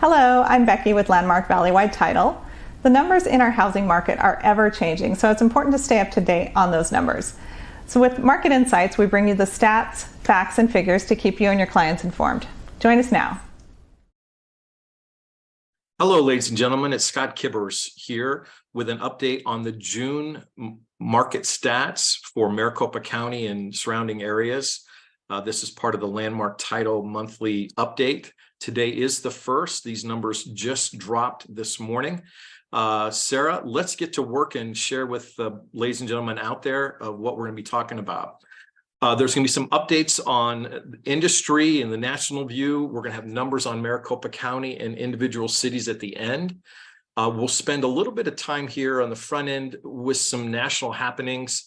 Hello, I'm Becky with Landmark Valleywide Title. The numbers in our housing market are ever changing, so it's important to stay up to date on those numbers. So with Market Insights, we bring you the stats, facts, and figures to keep you and your clients informed. Join us now. Hello, ladies and gentlemen. It's Scott Kiburz here with an update on the June market stats for Maricopa County and surrounding areas. This is part of the Landmark Title monthly update. Today is the 1st. These numbers just dropped this morning. Sarah, let's get to work and share with the ladies and gentlemen out there what we're going to be talking about. There's going to be some updates on industry and the national view. We're going to have numbers on Maricopa County and individual cities at the end. We'll spend a little bit of time here on the front end with some national happenings.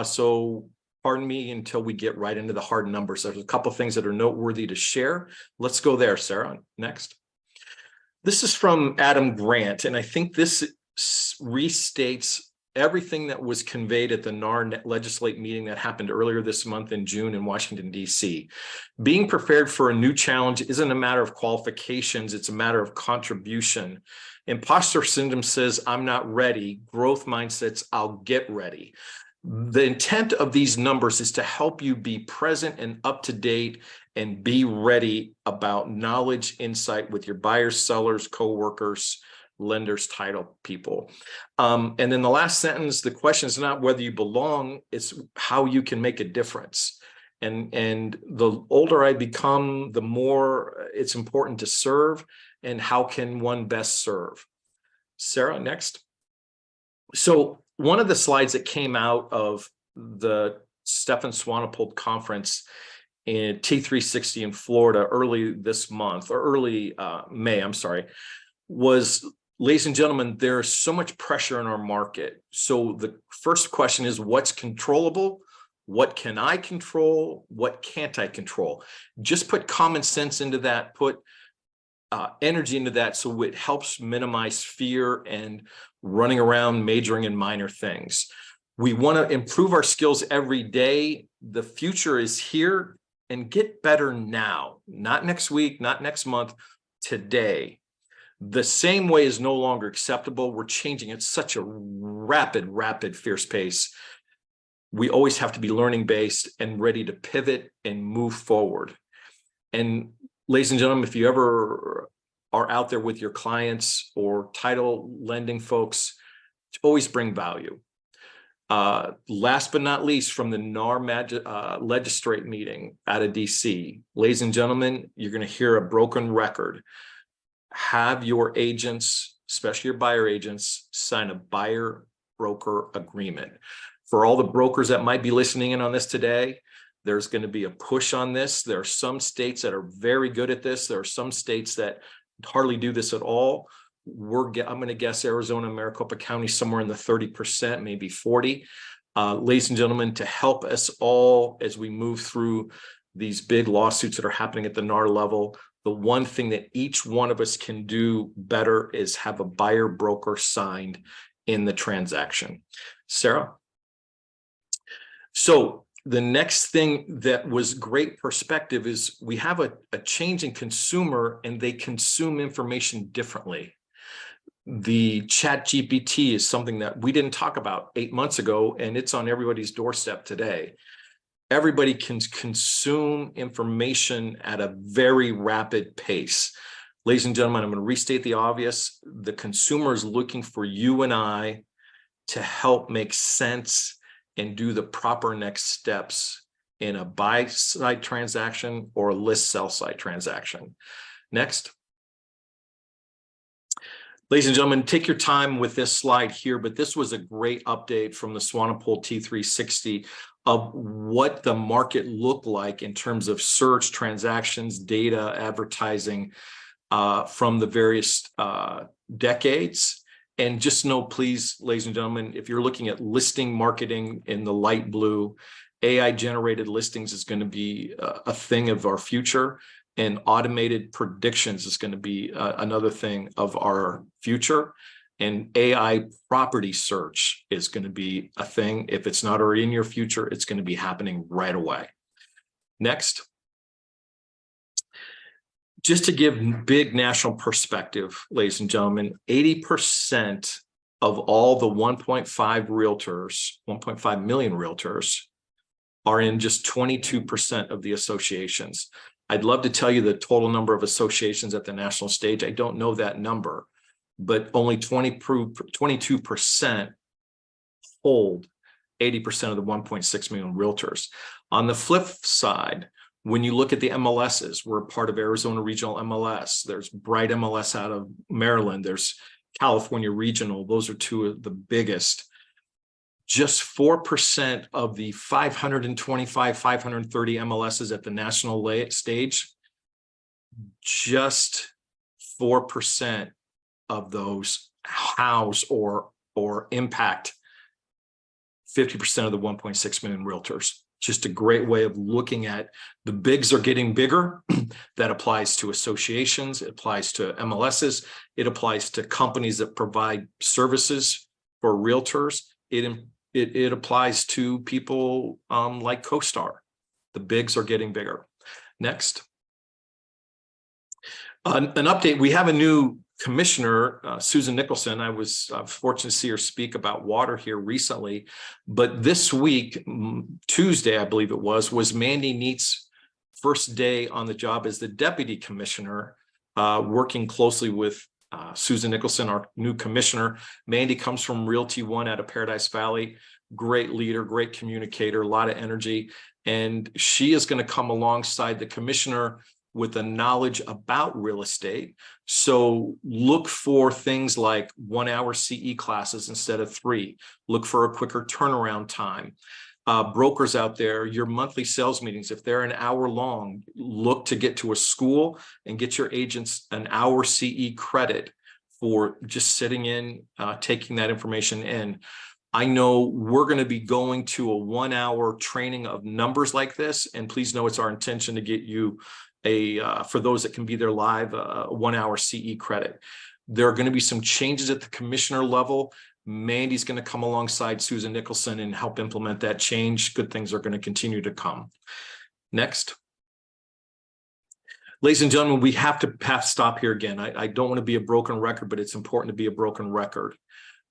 So pardon me until we get right into the hard numbers. There's a couple of things that are noteworthy to share. Let's go there, Sarah. Next. This is from Adam Grant, and I think this restates everything that was conveyed at the NAR legislate meeting that happened earlier this month in June in Washington, D.C. Being prepared for a new challenge isn't a matter of qualifications, it's a matter of contribution. Imposter syndrome says, I'm not ready. Growth mindsets, I'll get ready. The intent of these numbers is to help you be present and up to date and be ready about knowledge, insight with your buyers, sellers, coworkers, lenders, title people. And then the last sentence, the question is not whether you belong, it's how you can make a difference. And the older I become, the more it's important to serve and how can one best serve. Sarah, next. So one of the slides that came out of the Stefan Swanepoel conference in T360 in Florida early this month, or early May, I'm sorry, was, ladies and gentlemen, there's so much pressure in our market. So the first question is, what's controllable? What can I control? What can't I control? Just put common sense into that, put energy into that so it helps minimize fear and running around majoring in minor things. We want to improve our skills every day. The future is here, and get better now, not next week, not next month, today. The same way is no longer acceptable. We're changing at such a rapid, fierce pace. We always have to be learning based and ready to pivot and move forward. And ladies and gentlemen, if you ever are out there with your clients or title lending folks, always bring value. Last but not least, from the NAR legislate meeting out of DC, ladies and gentlemen, you're going to hear a broken record. Have your agents, especially your buyer agents, sign a buyer broker agreement. For all the brokers that might be listening in on this today, there's going to be a push on this. There are some states that are very good at this. There are some states that hardly do this at all. I'm going to guess Arizona and Maricopa County somewhere in the 30%, maybe 40. Ladies and gentlemen, to help us all as we move through these big lawsuits that are happening at the NAR level, the one thing that each one of us can do better is have a buyer broker signed in the transaction. Sarah? So the next thing that was great perspective is we have a change in consumer, and they consume information differently. The chat GPT is something that we didn't talk about 8 months ago, and it's on everybody's doorstep today. Everybody can consume information at a very rapid pace. Ladies and gentlemen, I'm going to restate the obvious. The consumer is looking for you and I to help make sense and do the proper next steps in a buy-side transaction or a list-sell-side transaction. Next. Ladies and gentlemen, take your time with this slide here, but this was a great update from the Swanepoel T360 of what the market looked like in terms of search, transactions, data, advertising from the various decades. And just know, please, ladies and gentlemen, if you're looking at listing marketing in the light blue, AI-generated listings is going to be a thing of our future, and automated predictions is going to be another thing of our future. And AI property search is going to be a thing. If it's not already in your future, it's going to be happening right away. Next. Just to give big national perspective, ladies and gentlemen, 80% of all the 1.5 million realtors are in just 22% of the associations. I'd love to tell you the total number of associations at the national stage. I don't know that number, but only 22% hold 80% of the 1.6 million realtors. On the flip side, when you look at the MLSs, we're part of Arizona Regional MLS. There's Bright MLS out of Maryland. There's California Regional. Those are two of the biggest. Just 4% of the 525, 530 MLSs at the national stage, just 4% of those house or impact 50% of the 1.6 million realtors. Just a great way of looking at the bigs are getting bigger. That applies to associations, it applies to MLSs, it applies to companies that provide services for realtors. It applies to people like CoStar. The bigs are getting bigger. Next. An update, we have a new commissioner, Susan Nicholson. I was fortunate to see her speak about water here recently, but this week, Tuesday, I believe it was Mandy Neat's first day on the job as the deputy commissioner, working closely with Susan Nicholson, our new commissioner. Mandy comes from Realty One out of Paradise Valley, great leader, great communicator, a lot of energy, and she is going to come alongside the commissioner with the knowledge about real estate. So look for things like 1 hour CE classes instead of 3. Look for a quicker turnaround time. Brokers out there, your monthly sales meetings, if they're an hour long, look to get to a school and get your agents an hour CE credit for just sitting in, taking that information in. I know we're going to be going to a 1 hour training of numbers like this, and please know it's our intention to get you for those that can be there live, a 1 hour CE credit. There are going to be some changes at the commissioner level. Mandy's going to come alongside Susan Nicholson and help implement that change. Good things are going to continue to come. Next. Ladies and gentlemen, we have to stop here again. I don't want to be a broken record, but it's important to be a broken record.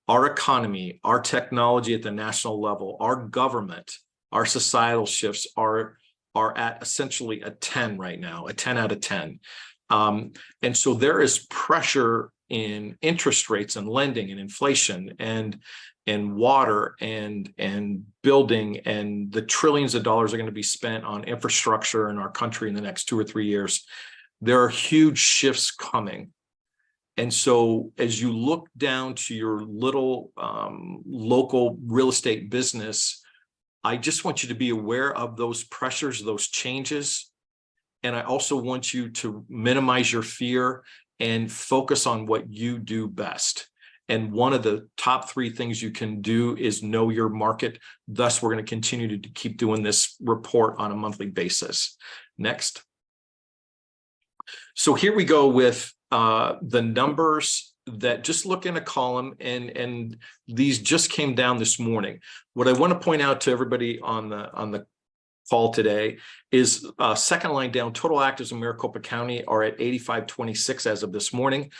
Our economy, our technology at the national level, our government, our societal shifts are at essentially a 10 right now, a 10 out of 10. And so there is pressure in interest rates and lending and inflation and water and building, and the trillions of dollars are going to be spent on infrastructure in our country in the next 2 or 3 years. There are huge shifts coming. And so as you look down to your little local real estate business, I just want you to be aware of those pressures, those changes. And I also want you to minimize your fear and focus on what you do best. And one of the top 3 things you can do is know your market. Thus, we're going to continue to keep doing this report on a monthly basis. Next. So here we go with the numbers that just look in a column, and these just came down this morning. What I want to point out to everybody on the call today is second line down, total actives in Maricopa County are at 8526 as of this morning.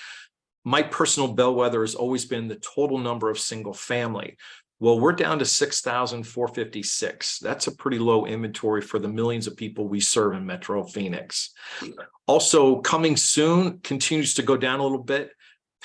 My personal bellwether has always been the total number of single family. Well, we're down to 6,456. That's a pretty low inventory for the millions of people we serve in Metro Phoenix. Also, coming soon continues to go down a little bit.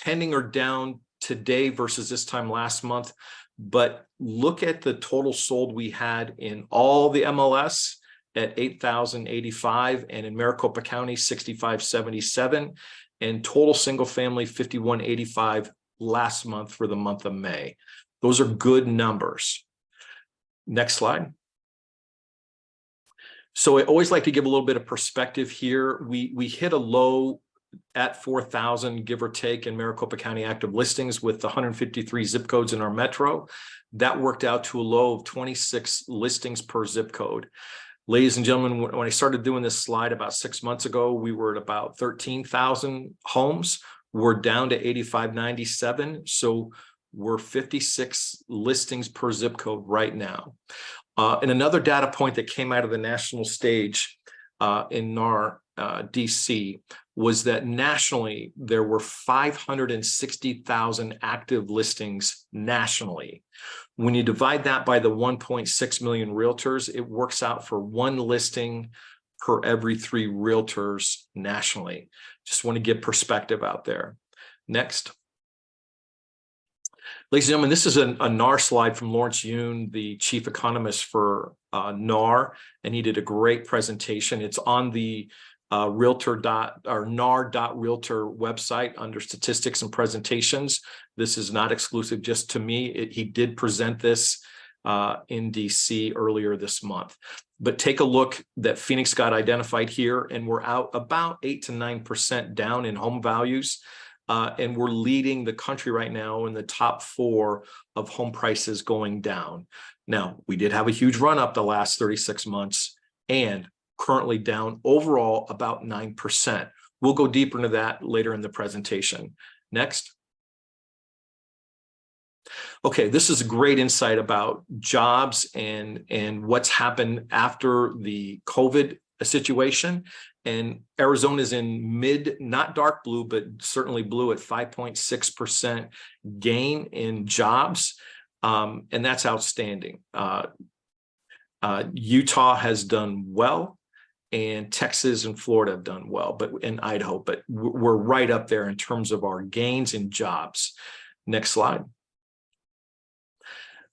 Pending are down today versus this time last month. But look at the total sold we had in all the MLS at 8,085, and in Maricopa County 6,577, and total single family 5,185 last month for the month of May. Those are good numbers. Next slide. So I always like to give a little bit of perspective here. We hit a low at 4,000, give or take, in Maricopa County active listings with 153 zip codes in our metro. That worked out to a low of 26 listings per zip code. Ladies and gentlemen, when I started doing this slide about 6 months ago, we were at about 13,000 homes. We're down to 8,597. So we're 56 listings per zip code right now. And another data point that came out of the national stage in NAR DC was that nationally there were 560,000 active listings nationally. When you divide that by the 1.6 million realtors, it works out for one listing per every 3 realtors nationally. Just want to give perspective out there. Next. Ladies and gentlemen, this is a NAR slide from Lawrence Yoon, the chief economist for NAR, and he did a great presentation. It's on the NAR.realtor website under statistics and presentations. This is not exclusive just to me. He did present this in DC earlier this month. But take a look that Phoenix got identified here, and we're out about 8 to 9% down in home values. And we're leading the country right now in the top 4 of home prices going down. Now, we did have a huge run up the last 36 months and currently down overall about 9%. We'll go deeper into that later in the presentation. Next. Okay, this is a great insight about jobs and what's happened after the COVID situation. And Arizona is in mid, not dark blue, but certainly blue at 5.6% gain in jobs. And that's outstanding. Utah has done well, and Texas and Florida have done well, in Idaho, but we're right up there in terms of our gains in jobs. Next slide.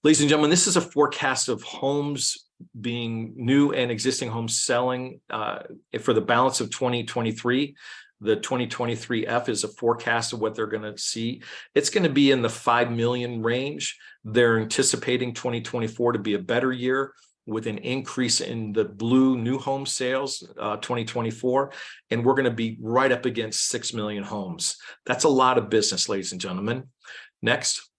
Ladies and gentlemen, this is a forecast of homes being new and existing homes selling for the balance of 2023. The 2023 F is a forecast of what they're going to see. It's going to be in the 5 million range. They're anticipating 2024 to be a better year with an increase in the blue new home sales 2024. And we're going to be right up against 6 million homes. That's a lot of business, ladies and gentlemen. Next.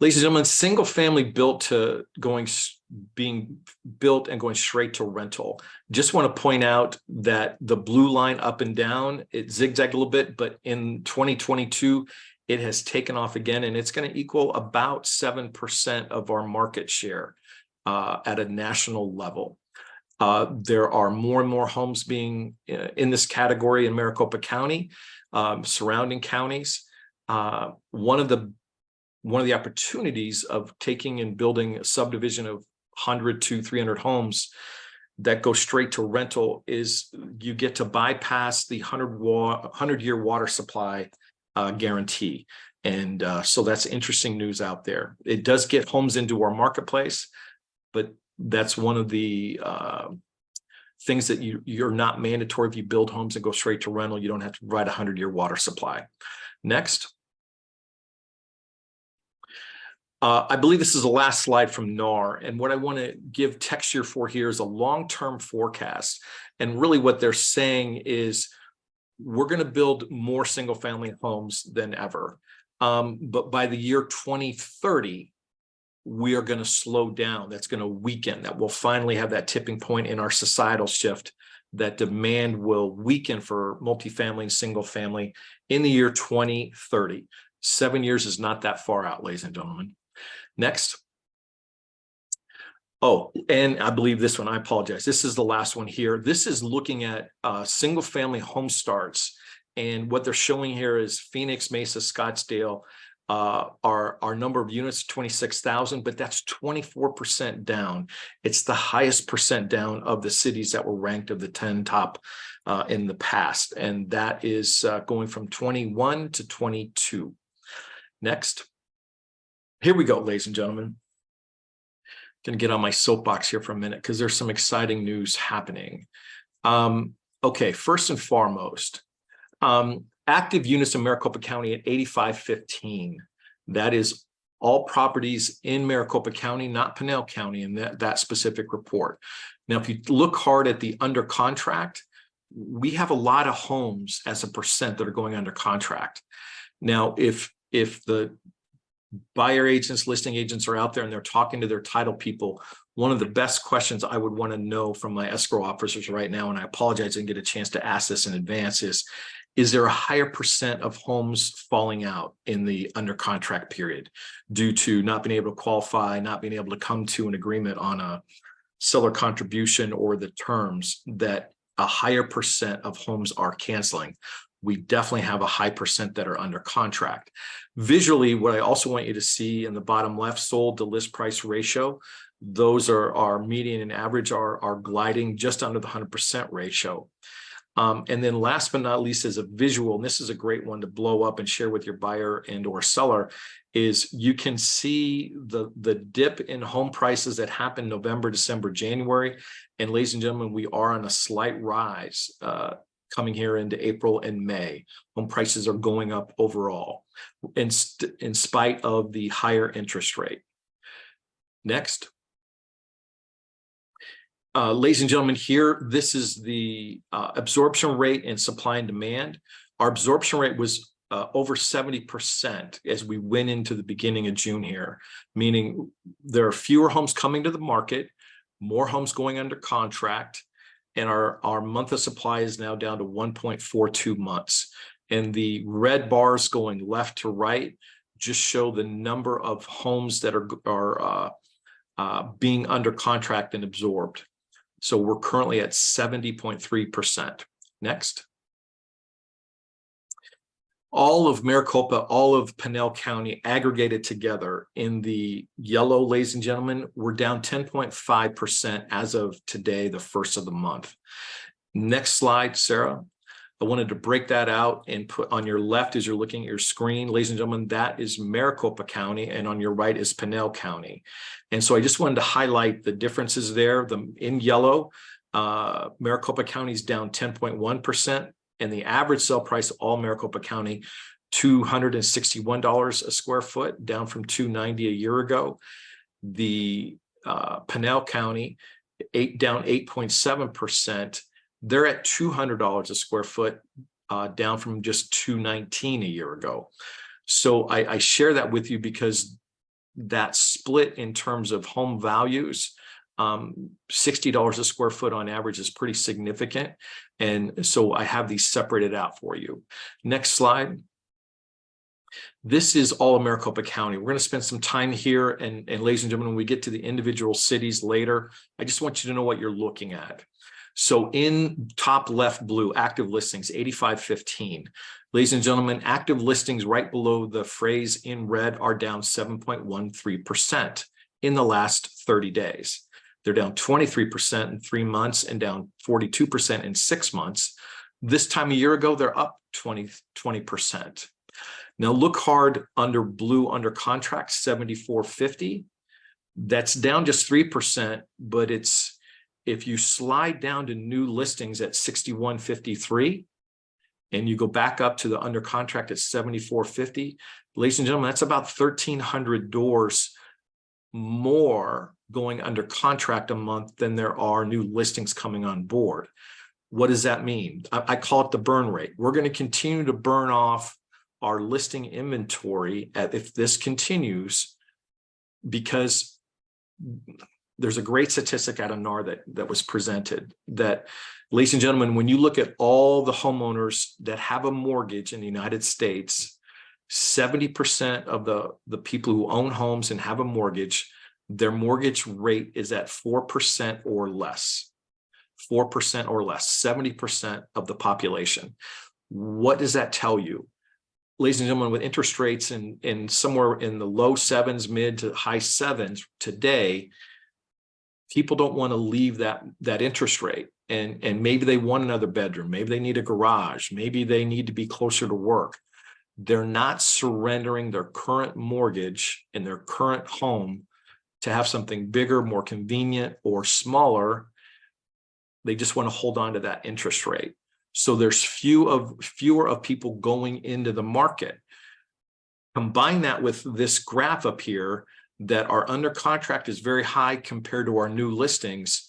Ladies and gentlemen, single family being built and going straight to rental. Just want to point out that the blue line up and down, it zigzagged a little bit, but in 2022, it has taken off again, and it's going to equal about 7% of our market share at a national level. There are more and more homes being in this category in Maricopa County, surrounding counties. One of the opportunities of taking and building a subdivision of 100 to 300 homes that go straight to rental is you get to bypass the 100-year water supply guarantee. And so that's interesting news out there. It does get homes into our marketplace, but that's one of the things that you're not mandatory. If you build homes and go straight to rental, you don't have to provide a 100-year water supply. Next. I believe this is the last slide from NAR, and what I want to give texture for here is a long-term forecast. And really what they're saying is we're going to build more single-family homes than ever. But by the year 2030, we are going to slow down. That's going to weaken. That will finally have that tipping point in our societal shift, that demand will weaken for multifamily and single-family in the year 2030. 7 years is not that far out, ladies and gentlemen. Next. Oh, and I believe this one, I apologize. This is the last one here. This is looking at single family home starts. And what they're showing here is Phoenix, Mesa, Scottsdale, our number of units, 26,000, but that's 24% down. It's the highest percent down of the cities that were ranked of the 10 top in the past. And that is going from 21 to 22. Next. Here we go, ladies and gentlemen. Going to get on my soapbox here for a minute because there's some exciting news happening. Okay, first and foremost, active units in Maricopa County at 8515. That is all properties in Maricopa County, not Pinal County in that specific report. Now, if you look hard at the under contract, we have a lot of homes as a percent that are going under contract. Now, if the buyer agents, listing agents are out there and they're talking to their title people, one of the best questions I would want to know from my escrow officers right now, and I apologize I didn't get a chance to ask this in advance, is there a higher percent of homes falling out in the under contract period due to not being able to qualify, not being able to come to an agreement on a seller contribution or the terms, that a higher percent of homes are canceling. We definitely have a high percent that are under contract. Visually, what I also want you to see in the bottom left, sold to list price ratio, those are our median and average are gliding just under the 100% ratio. And then last but not least, as a visual, and this is a great one to blow up and share with your buyer and or seller, is you can see the dip in home prices that happened November, December, January. And ladies and gentlemen, we are on a slight rise coming here into April and May. Home prices are going up overall in spite of the higher interest rate. Next. Ladies and gentlemen, here, this is the absorption rate and supply and demand. Our absorption rate was over 70% as we went into the beginning of June here, meaning there are fewer homes coming to the market, more homes going under contract, and our month of supply is now down to 1.42 months. And the red bars going left to right just show the number of homes that are being under contract and absorbed. So we're currently at 70.3%. Next. All of Maricopa, all of Pinal County aggregated together in the yellow, ladies and gentlemen, we're down 10.5% as of today, the first of the month. Next slide, Sarah. I wanted to break that out and put on your left as you're looking at your screen, ladies and gentlemen, that is Maricopa County, and on your right is Pinal County. And so I just wanted to highlight the differences there. In yellow, Maricopa County is down 10.1%, and the average sale price of all Maricopa County, $261 a square foot, down from $290 a year ago. The Pinal County, down 8.7%. They're at $200 a square foot, down from just $219 a year ago. So I share that with you because that split in terms of home values, $60 a square foot on average is pretty significant. And so I have these separated out for you. Next slide. This is all of Maricopa County. We're going to spend some time here. And ladies and gentlemen, when we get to the individual cities later, I just want you to know what you're looking at. So in top left blue, active listings, 8515. Ladies and gentlemen, active listings right below the phrase in red are down 7.13% in the last 30 days. They're down 23% in 3 months and down 42% in 6 months. This time a year ago, they're up 20%. Now look hard under blue under contract, 7450. That's down just 3%, but it's, if you slide down to new listings at 6153 and you go back up to the under contract at 7450, ladies and gentlemen, that's about 1,300 doors more going under contract a month than there are new listings coming on board. What does that mean? I call it the burn rate. We're going to continue to burn off our listing inventory if this continues, because there's a great statistic out of NAR that was presented that, ladies and gentlemen, when you look at all the homeowners that have a mortgage in the United States, 70% of the people who own homes and have a mortgage, their mortgage rate is at 4% or less. 4% or less, 70% of the population. What does that tell you? Ladies and gentlemen, with interest rates in somewhere in the low sevens, mid to high sevens today, people don't want to leave that interest rate. And maybe they want another bedroom. Maybe they need a garage. Maybe they need to be closer to work. They're not surrendering their current mortgage in their current home to have something bigger, more convenient, or smaller. They just want to hold on to that interest rate. So there's fewer of people going into the market. Combine that with this graph up here that our under contract is very high compared to our new listings.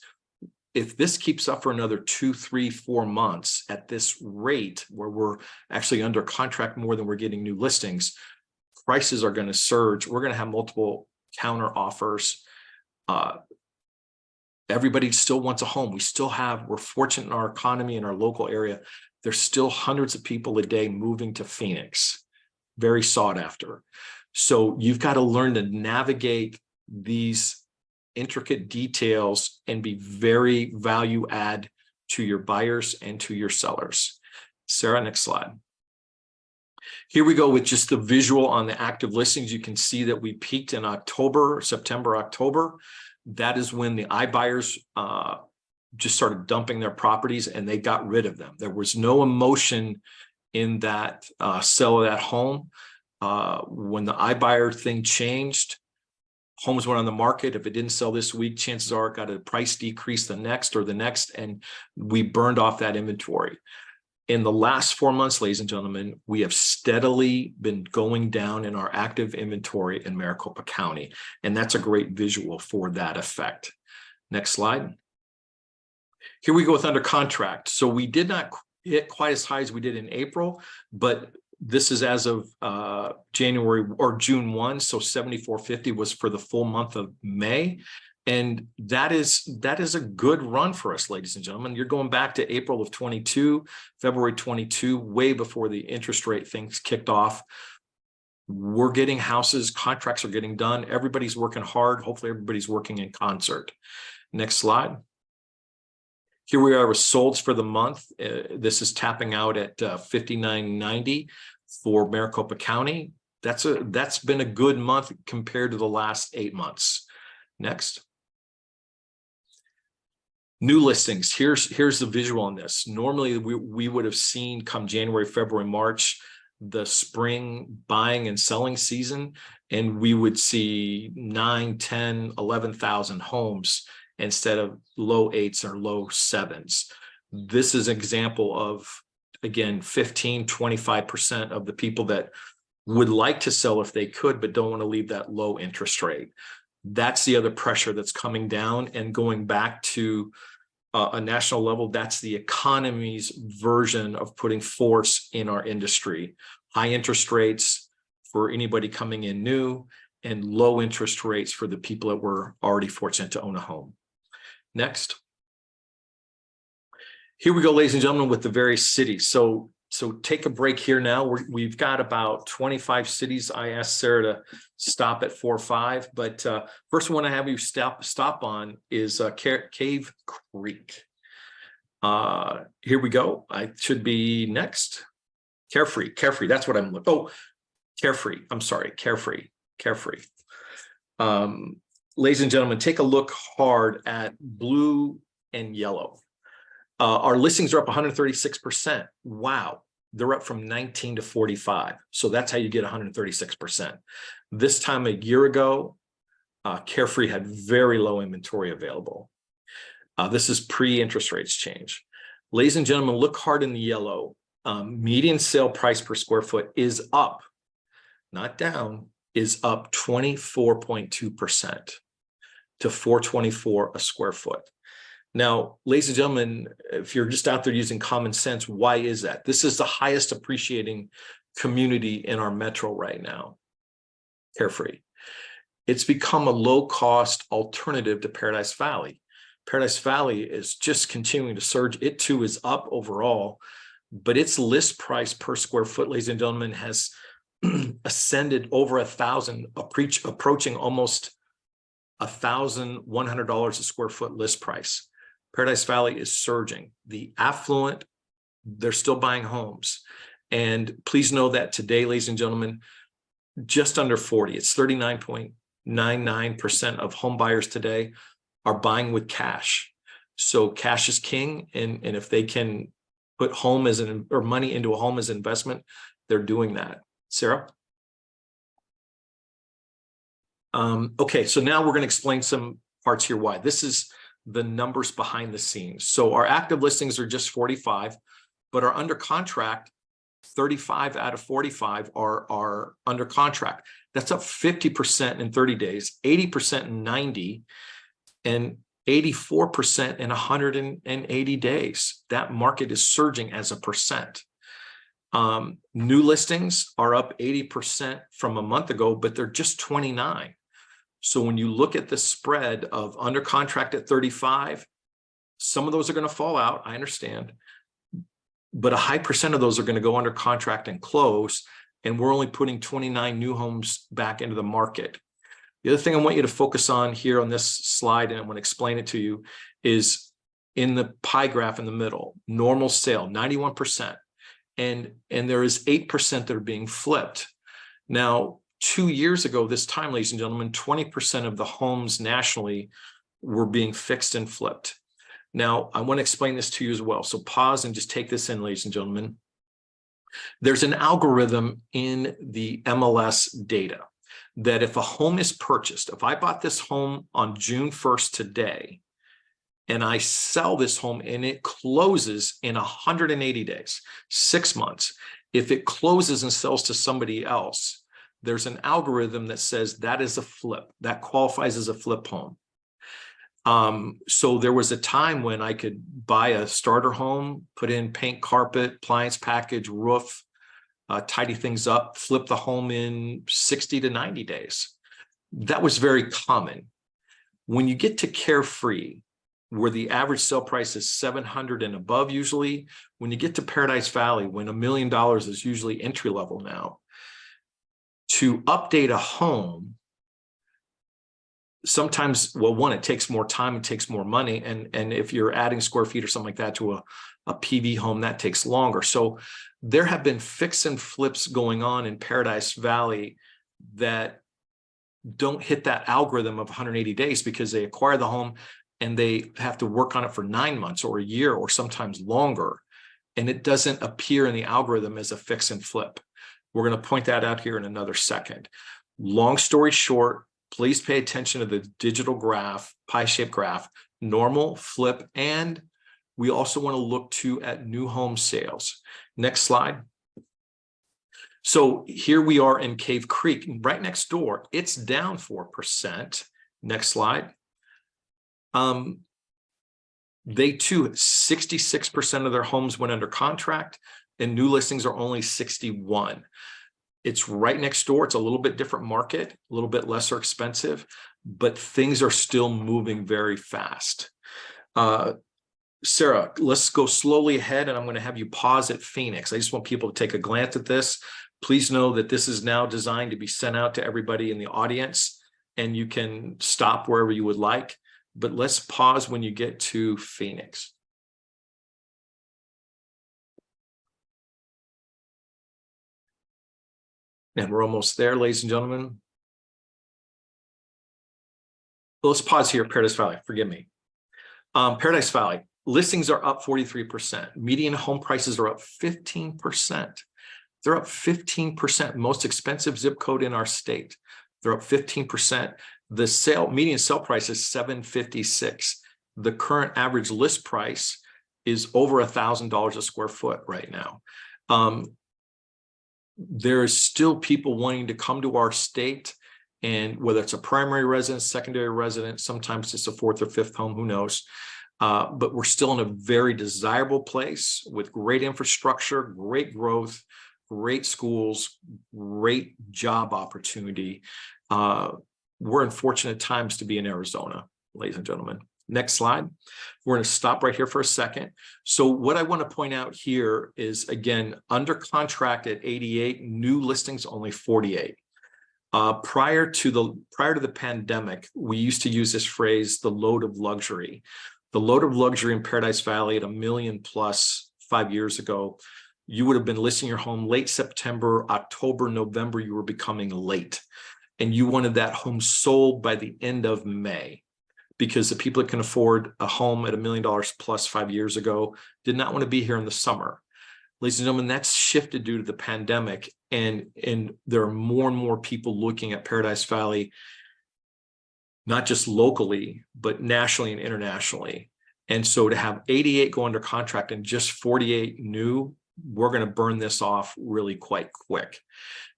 If this keeps up for another 2, 3, 4 months at this rate where we're actually under contract more than we're getting new listings, prices are going to surge. We're going to have multiple counter offers. Everybody still wants a home. We're fortunate in our economy in our local area. There's still hundreds of people a day moving to Phoenix, very sought after. So you've got to learn to navigate these intricate details and be very value add to your buyers and to your sellers. Sarah, next slide. Here we go with just the visual on the active listings. You can see that we peaked in October, September, October. That is when the iBuyers just started dumping their properties and they got rid of them. There was no emotion in that sell of that home. When the iBuyer thing changed, homes went on the market. If it didn't sell this week, chances are it got a price decrease the next, and we burned off that inventory. In the last 4 months, ladies and gentlemen, we have steadily been going down in our active inventory in Maricopa County, and that's a great visual for that effect. Next slide. Here we go with under contract. So we did not hit quite as high as we did in April, but this is as of January or June 1, so 7,450 was for the full month of May. And that is a good run for us, ladies and gentlemen. You're going back to April of 22, February 22, way before the interest rate things kicked off. We're getting houses, contracts are getting done. Everybody's working hard. Hopefully everybody's working in concert. Next slide. Here we are with solds for the month. This is tapping out at 59.90 for Maricopa County. That's been a good month compared to the last 8 months. Next. New listings. Here's the visual on this. Normally we would have seen come January, February, March, the spring buying and selling season, and we would see 9, 10, 11,000 homes instead of low 8s or low 7s. This is an example of, again, 15, 25% of the people that would like to sell if they could, but don't want to leave that low interest rate. That's the other pressure that's coming down and going back to a national level. That's the economy's version of putting force in our industry. High interest rates for anybody coming in new and low interest rates for the people that were already fortunate to own a home. Next. Here we go, ladies and gentlemen, with the various cities. So take a break here now. We've got about 25 cities. I asked Sarah to stop at 4 or 5, but first one I have you stop on is Cave Creek. Here we go. I should be next. Carefree. That's what I'm looking. Oh, Carefree. I'm sorry. Carefree. Ladies and gentlemen, take a look hard at blue and yellow. Our listings are up 136%. Wow. They're up from 19 to 45. So that's how you get 136%. This time a year ago, Carefree had very low inventory available. This is pre-interest rates change. Ladies and gentlemen, look hard in the yellow. Median sale price per square foot is up, not down, is up 24.2% to $424 a square foot. Now, ladies and gentlemen, if you're just out there using common sense, why is that? This is the highest appreciating community in our metro right now, Carefree. It's become a low-cost alternative to Paradise Valley. Paradise Valley is just continuing to surge. It too is up overall, but its list price per square foot, ladies and gentlemen, has ascended over $1,000, approaching almost $1,100 a square foot list price. Paradise Valley is surging. The affluent, they're still buying homes. And please know that today, ladies and gentlemen, just under 40, it's 39.99% of home buyers today are buying with cash. So cash is king. And if they can put home as or money into a home as an investment, they're doing that. Sarah? Okay, so now we're going to explain some parts here why. This is the numbers behind the scenes. So our active listings are just 45, but our under contract, 35 out of 45 are under contract. That's up 50% in 30 days, 80% in 90, and 84% in 180 days. That market is surging as a percent. New listings are up 80% from a month ago, but they're just 29. So when you look at the spread of under contract at 35, some of those are going to fall out, I understand, but a high percent of those are going to go under contract and close, and we're only putting 29 new homes back into the market. The other thing I want you to focus on here on this slide, and I want to explain it to you, is in the pie graph in the middle, normal sale, 91%. And there is 8% that are being flipped. Now, 2 years ago, this time, ladies and gentlemen, 20% of the homes nationally were being fixed and flipped. Now, I want to explain this to you as well. So pause and just take this in, ladies and gentlemen. There's an algorithm in the MLS data that if a home is purchased, if I bought this home on June 1st today, and I sell this home and it closes in 180 days, 6 months, if it closes and sells to somebody else, there's an algorithm that says that is a flip, that qualifies as a flip home. So there was a time when I could buy a starter home, put in paint, carpet, appliance package, roof, tidy things up, flip the home in 60 to 90 days. That was very common. When you get to Carefree, where the average sale price is 700 and above, usually, when you get to Paradise Valley, when $1 million is usually entry level now, to update a home, sometimes, well, one, it takes more time, it takes more money. And if you're adding square feet or something like that to a PV home, that takes longer. So there have been fix and flips going on in Paradise Valley that don't hit that algorithm of 180 days because they acquire the home and they have to work on it for 9 months or a year or sometimes longer. And it doesn't appear in the algorithm as a fix and flip. We're going to point that out here in another second. Long story short, please pay attention to the digital graph, pie-shaped graph, normal, flip, and we also want to look too at new home sales. Next slide. So here we are in Cave Creek, right next door. It's down 4%. Next slide. They too, 66% of their homes went under contract, and new listings are only 61. It's right next door. It's a little bit different market, a little bit lesser expensive, but things are still moving very fast. Sarah, let's go slowly ahead, and I'm going to have you pause at Phoenix. I just want people to take a glance at this. Please know that this is now designed to be sent out to everybody in the audience, and you can stop wherever you would like, but let's pause when you get to Phoenix. And we're almost there, ladies and gentlemen. Let's pause here, Paradise Valley, forgive me. Paradise Valley, listings are up 43%. Median home prices are up 15%. They're up 15%, most expensive zip code in our state. They're up 15%. The median sale price is $756. The current average list price is over $1,000 a square foot right now. There is still people wanting to come to our state, and whether it's a primary residence, secondary residence, sometimes it's a fourth or fifth home, who knows? But we're still in a very desirable place with great infrastructure, great growth, great schools, great job opportunity. We're in fortunate times to be in Arizona, ladies and gentlemen. Next slide. We're going to stop right here for a second. So what I want to point out here is, again, under contract at 88, new listings only 48. Prior to the pandemic, we used to use this phrase, the load of luxury. The load of luxury in Paradise Valley at $1 million plus 5 years ago, you would have been listing your home late September, October, November, you were becoming late. And you wanted that home sold by the end of May, because the people that can afford a home at $1 million plus 5 years ago did not want to be here in the summer. Ladies and gentlemen, that's shifted due to the pandemic, and there are more and more people looking at Paradise Valley, not just locally, but nationally and internationally. And so to have 88 go under contract and just 48 new, we're going to burn this off really quite quick.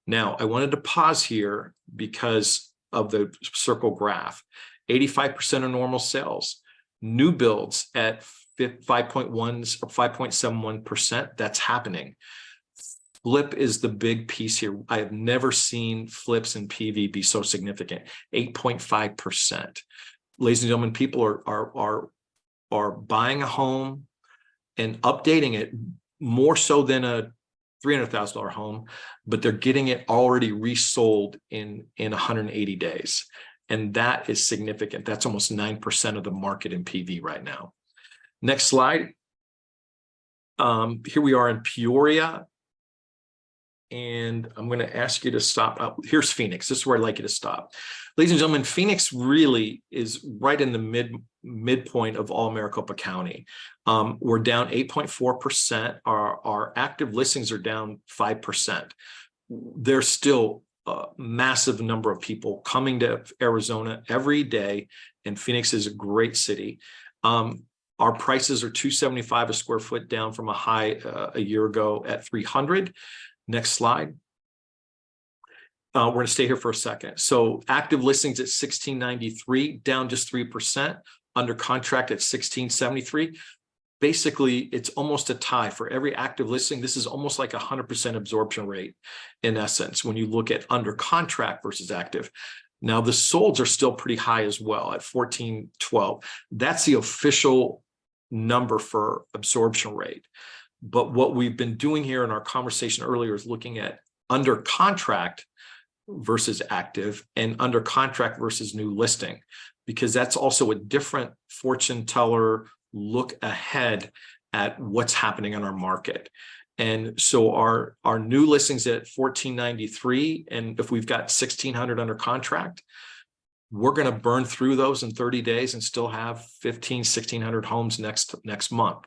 Now, I wanted to pause here because of the circle graph. 85% of normal sales, new builds at 5.1 or 5.71%. That's happening. Flip is the big piece here. I have never seen flips in PV be so significant. 8.5%. Ladies and gentlemen, people are buying a home and updating it more so than a $300,000 home, but they're getting it already resold in 180 days. And that is significant. That's almost 9% of the market in PV right now. Next slide. Here we are in Peoria. And I'm going to ask you to stop. Here's Phoenix. This is where I'd like you to stop. Ladies and gentlemen, Phoenix really is right in the midpoint of all Maricopa County. We're down 8.4%. Our active listings are down 5%. There's still a massive number of people coming to Arizona every day, and Phoenix is a great city. Our prices are $275 a square foot, down from a high a year ago at $300. Next slide. We're going to stay here for a second. So active listings at 1693, down just 3%. Under contract at 1673. Basically, it's almost a tie for every active listing. This is almost like 100% absorption rate in essence when you look at under contract versus active. Now the solds are still pretty high as well at 1412. That's the official number for absorption rate. But what we've been doing here in our conversation earlier is looking at under contract versus active and under contract versus new listing, because that's also a different fortune teller look ahead at what's happening in our market. And so our new listings at 1493, and if we've got 1600 under contract, we're going to burn through those in 30 days and still have 1600 homes next month.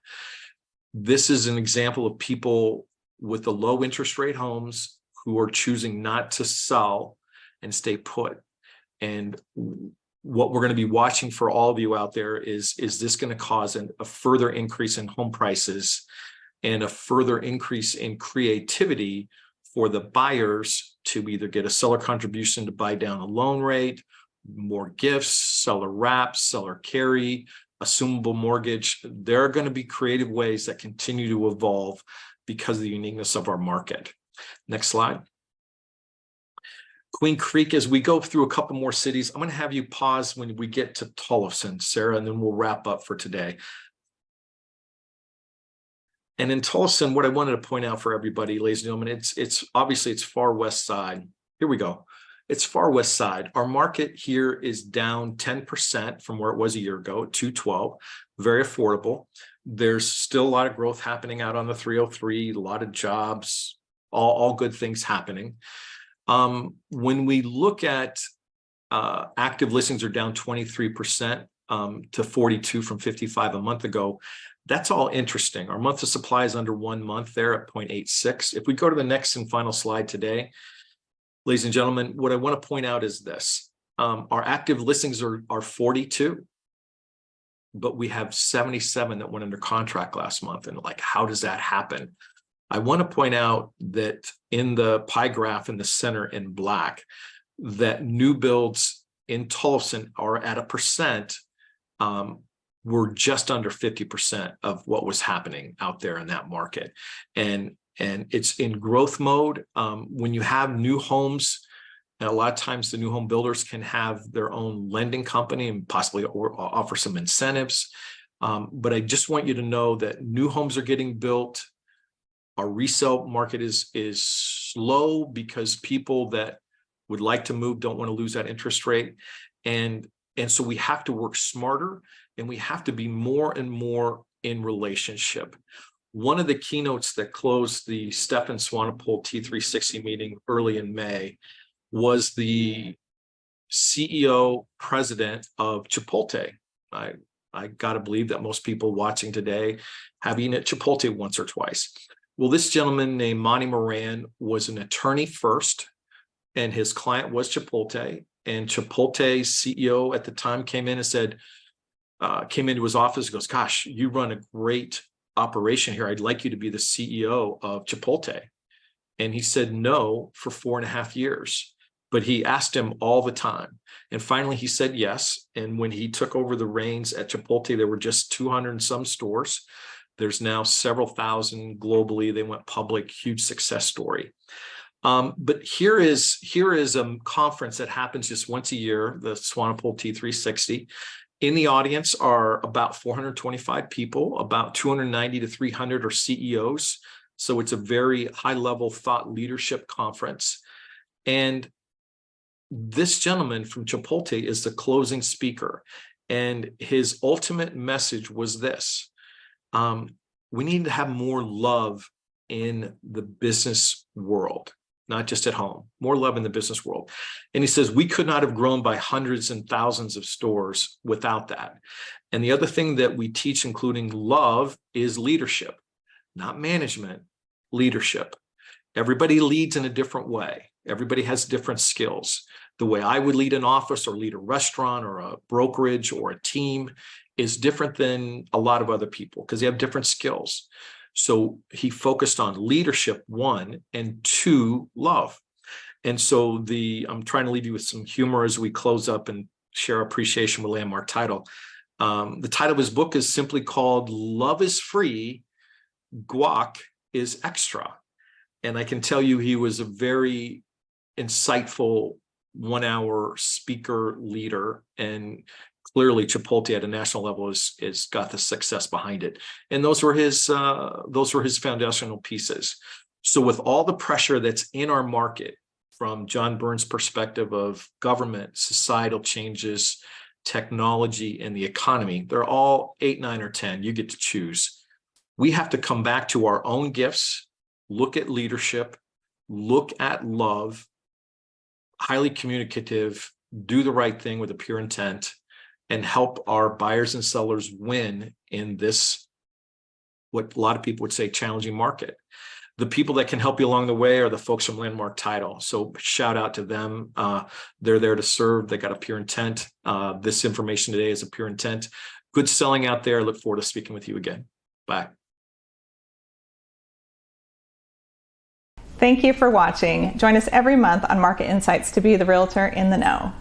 This is an example of people with the low interest rate homes who are choosing not to sell and stay put. And what we're going to be watching for all of you out there is this going to cause a further increase in home prices and a further increase in creativity for the buyers to either get a seller contribution to buy down a loan rate, more gifts, seller wraps, seller carry, assumable mortgage. There are going to be creative ways that continue to evolve because of the uniqueness of our market. Next slide. Queen Creek, as we go through a couple more cities, I'm going to have you pause when we get to Tolleson, Sarah, and then we'll wrap up for today. And in Tolleson, what I wanted to point out for everybody, ladies and gentlemen, it's obviously it's far west side. Here we go. It's far west side. Our market here is down 10% from where it was a year ago, 212, very affordable. There's still a lot of growth happening out on the 303, a lot of jobs, all good things happening. When we look at active listings are down 23% to 42 from 55 a month ago. That's all interesting. Our month of supply is under 1 month there at 0.86. If we go to the next and final slide today, ladies and gentlemen, what I want to point out is this. Our active listings are 42, but we have 77 that went under contract last month. And like, how does that happen? I want to point out that in the pie graph in the center in black, that new builds in Tolleson are at a percent, were just under 50% of what was happening out there in that market. And it's in growth mode. When you have new homes, and a lot of times the new home builders can have their own lending company and possibly offer some incentives. But I just want you to know that new homes are getting built. Our resale market is slow because people that would like to move don't want to lose that interest rate. And so we have to work smarter, and we have to be more and more in relationship. One of the keynotes that closed the Stefan Swanepoel T360 meeting early in May was the CEO president of Chipotle. I got to believe that most people watching today have eaten at Chipotle once or twice. Well, this gentleman named Monty Moran was an attorney first, and his client was Chipotle. And Chipotle's CEO at the time came in and said, came into his office and goes, "Gosh, you run a great operation here. I'd like you to be the CEO of Chipotle." And he said no for 4.5 years, but he asked him all the time. And finally he said yes. And when he took over the reins at Chipotle, there were just 200 and some stores. There's now several thousand globally. They went public, huge success story. But here is a conference that happens just once a year, the Swanepoel T360. In the audience are about 425 people, about 290 to 300 are CEOs. So it's a very high level thought leadership conference. And this gentleman from Chipotle is the closing speaker. And his ultimate message was this: we need to have more love in the business world, not just at home, more love in the business world. And he says, we could not have grown by hundreds and thousands of stores without that. And the other thing that we teach, including love, is leadership, not management, leadership. Everybody leads in a different way. Everybody has different skills. The way I would lead an office or lead a restaurant or a brokerage or a team is different than a lot of other people because they have different skills. So he focused on leadership, one, and two, love. And so I'm trying to leave you with some humor as we close up and share appreciation with Landmark Title. The title of his book is simply called Love is Free, Guac is Extra. And I can tell you he was a very insightful 1 hour speaker leader, and clearly Chipotle at a national level is got the success behind it. And those were his foundational pieces. So with all the pressure that's in our market, from John Burns' perspective of government, societal changes, technology, and the economy, they're all 8, 9, or 10. You get to choose. We have to come back to our own gifts, look at leadership, look at love, highly communicative, do the right thing with a pure intent, and help our buyers and sellers win in this, what a lot of people would say, challenging market. The people that can help you along the way are the folks from Landmark Title. So shout out to them. They're there to serve. They got a pure intent. This information today is a pure intent. Good selling out there. I look forward to speaking with you again. Bye. Thank you for watching. Join us every month on Market Insights to be the realtor in the know.